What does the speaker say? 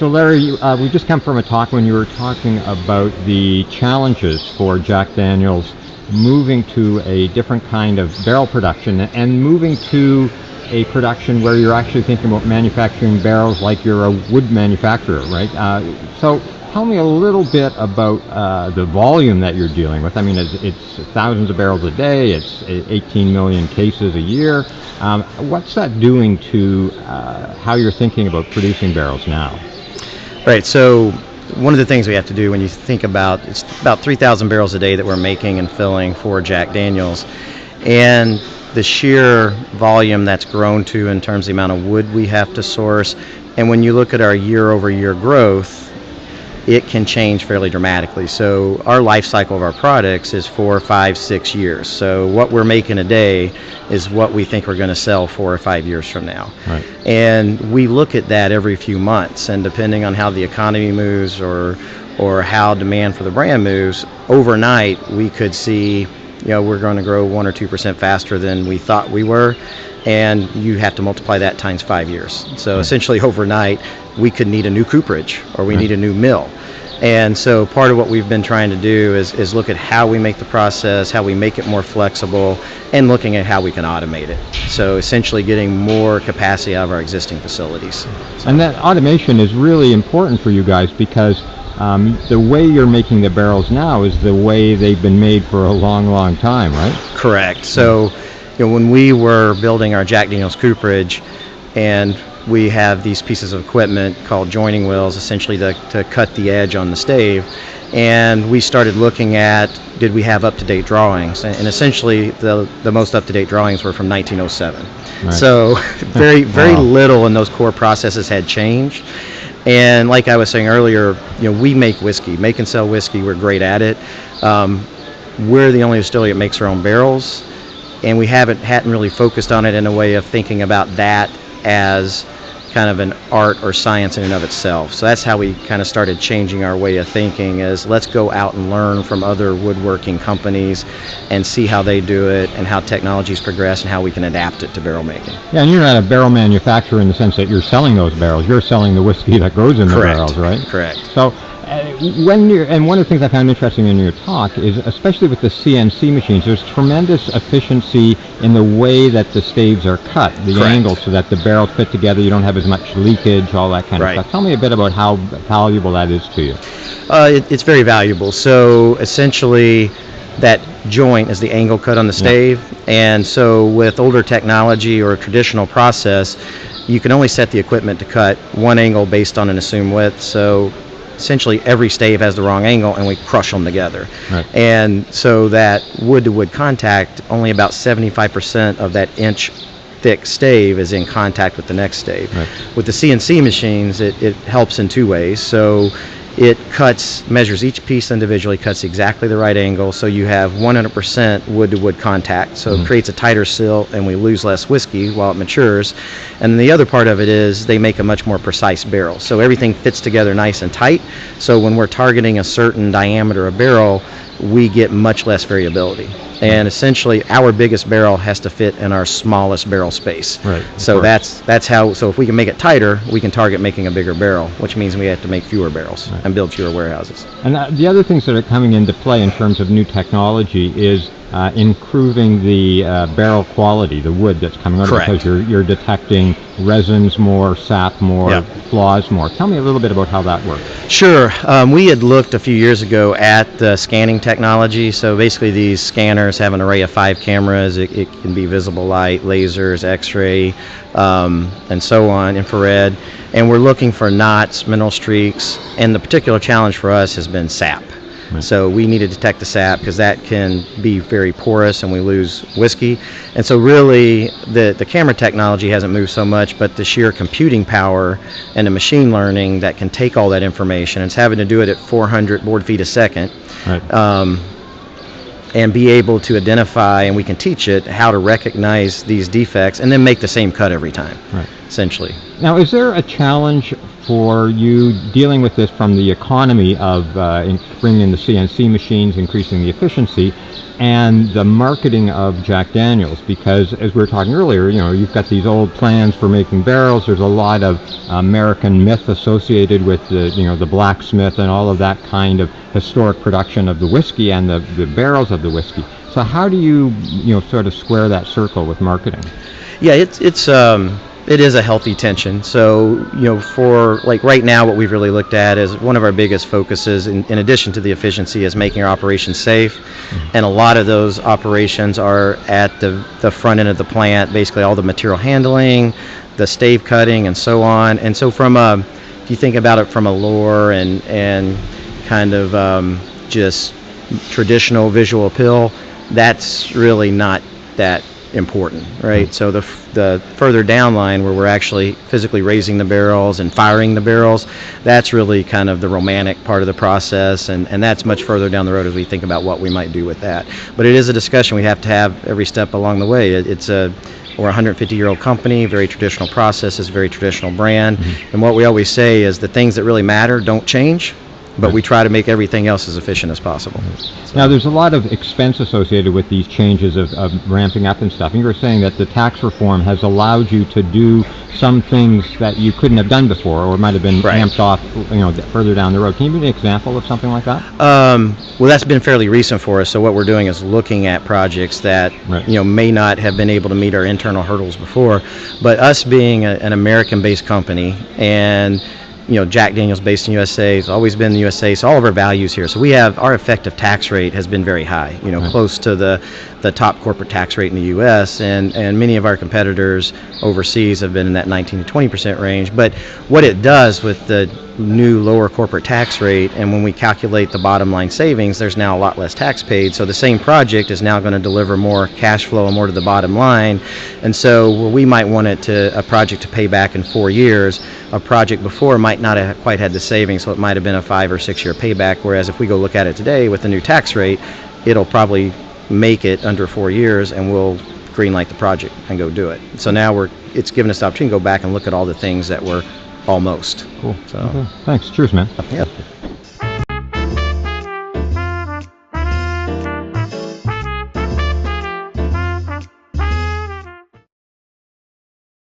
So Larry, we just come from a talk when you were talking about the challenges for Jack Daniel's moving to a different kind of barrel production and moving to a production where you're actually thinking about manufacturing barrels like you're a wood manufacturer, right? So tell me a little bit about the volume that you're dealing with. I mean, it's thousands of barrels a day, it's 18 million cases a year. What's that doing to how you're thinking about producing barrels now? Right, so one of the things we have to do when you think about, it's about 3,000 barrels a day that we're making and filling for Jack Daniel's, and the sheer volume that's grown to in terms of the amount of wood we have to source, and when you look at our year-over-year growth, it can change fairly dramatically. So our life cycle of our products is 4, 5, 6 years. So what we're making a day is what we think we're going to sell 4 or 5 years from now. Right. And we look at that every few months, and depending on how the economy moves or how demand for the brand moves, overnight we could see, we're going to grow 1 or 2% faster than we thought we were, and you have to multiply that times 5 years. So essentially overnight we could need a new cooperage or we need a new mill. And so part of what we've been trying to do is look at how we make the process, how we make it more flexible, and looking at how we can automate it. So essentially getting more capacity out of our existing facilities. And that automation is really important for you guys because the way you're making the barrels now is the way they've been made for a long, long time, right? Correct. So when we were building our Jack Daniel's cooperage, and we have these pieces of equipment called joining wheels, essentially to cut the edge on the stave, and we started looking at, did we have up-to-date drawings? And essentially the most up-to-date drawings were from 1907. Right. So very Wow. little in those core processes had changed. And like I was saying earlier, we make whiskey, make and sell whiskey. We're great at it. We're the only distillery that makes our own barrels, and we hadn't really focused on it in a way of thinking about that as kind of an art or science in and of itself. So that's how we kind of started changing our way of thinking, is let's go out and learn from other woodworking companies and see how they do it and how technologies progress and how we can adapt it to barrel making. Yeah, and you're not a barrel manufacturer in the sense that you're selling those barrels. You're selling the whiskey that goes in the Correct. barrels, right? Correct. So and one of the things I found interesting in your talk is, especially with the CNC machines, there's tremendous efficiency in the way that the staves are cut, the Correct. angles, so that the barrels fit together, you don't have as much leakage, all that kind Right. of stuff. Tell me a bit about how valuable that is to you. It's very valuable. So essentially that joint is the angle cut on the stave, and so with older technology or a traditional process, you can only set the equipment to cut one angle based on an assumed width. So essentially every stave has the wrong angle and we crush them together. Right. And so that wood-to-wood contact, only about 75% of that inch thick stave is in contact with the next stave. Right. With the CNC machines, it helps in two ways. So it measures each piece individually, cuts exactly the right angle, so you have 100% wood-to-wood contact. So it creates a tighter seal, and we lose less whiskey while it matures. And the other part of it is they make a much more precise barrel. So everything fits together nice and tight. So when we're targeting a certain diameter of barrel, we get much less variability. And essentially, our biggest barrel has to fit in our smallest barrel space. Right. So that's how. So if we can make it tighter, we can target making a bigger barrel, which means we have to make fewer barrels and build fewer warehouses. And the other things that are coming into play in terms of new technology is improving the barrel quality, the wood that's coming out, Correct. because you're detecting resins more, sap more, Yep. flaws more. Tell me a little bit about how that works. Sure. We had looked a few years ago at the scanning technology. So basically these scanners have an array of 5 cameras. It can be visible light, lasers, x-ray, and so on, infrared. And we're looking for knots, mineral streaks, and the particular challenge for us has been sap. Right. So we need to detect the sap because that can be very porous and we lose whiskey. And so really the camera technology hasn't moved so much, but the sheer computing power and the machine learning that can take all that information, it's having to do it at 400 board feet a second. Right. And be able to identify, and we can teach it how to recognize these defects and then make the same cut every time, Right. essentially. Now, is there a challenge for you dealing with this from the economy of bringing in the CNC machines, increasing the efficiency, and the marketing of Jack Daniels? Because as we were talking earlier, you've got these old plans for making barrels. There's a lot of American myth associated with the blacksmith and all of that kind of historic production of the whiskey and the barrels of the whiskey. So how do you sort of square that circle with marketing? Yeah, it is a healthy tension. So, for like right now, what we've really looked at is one of our biggest focuses, in addition to the efficiency, is making our operations safe. Mm-hmm. And a lot of those operations are at the front end of the plant, basically all the material handling, the stave cutting, and so on. And so if you think about it from a lore and kind of just traditional visual appeal, that's really not that important, right? Mm-hmm. So the further down line, where we're actually physically raising the barrels and firing the barrels, that's really kind of the romantic part of the process, and that's much further down the road as we think about what we might do with that. But it is a discussion we have to have every step along the way. We're a 150-year-old company, very traditional processes, very traditional brand, mm-hmm. and what we always say is the things that really matter don't change, but we try to make everything else as efficient as possible. So. Now, there's a lot of expense associated with these changes of ramping up and stuff. And you were saying that the tax reform has allowed you to do some things that you couldn't have done before, or might have been ramped off, further down the road. Can you give me an example of something like that? Well, that's been fairly recent for us. So what we're doing is looking at projects that may not have been able to meet our internal hurdles before, but us being an American-based company, and Jack Daniel's based in USA, it's always been in the USA, so all of our values here. So our effective tax rate has been very high, close to the top corporate tax rate in the US, and many of our competitors overseas have been in that 19 to 20% range. But what it does with the new lower corporate tax rate, and when we calculate the bottom line savings, there's now a lot less tax paid. So the same project is now going to deliver more cash flow and more to the bottom line. And so where we might want a project to pay back in 4 years, a project before might not have quite had the savings, so it might have been a 5 or 6 year payback. Whereas if we go look at it today with the new tax rate, it'll probably make it under 4 years, and we'll greenlight the project and go do it. So now it's given us the opportunity to go back and look at all the things that were almost. Cool. So. Okay. Thanks. Cheers, man. Yeah.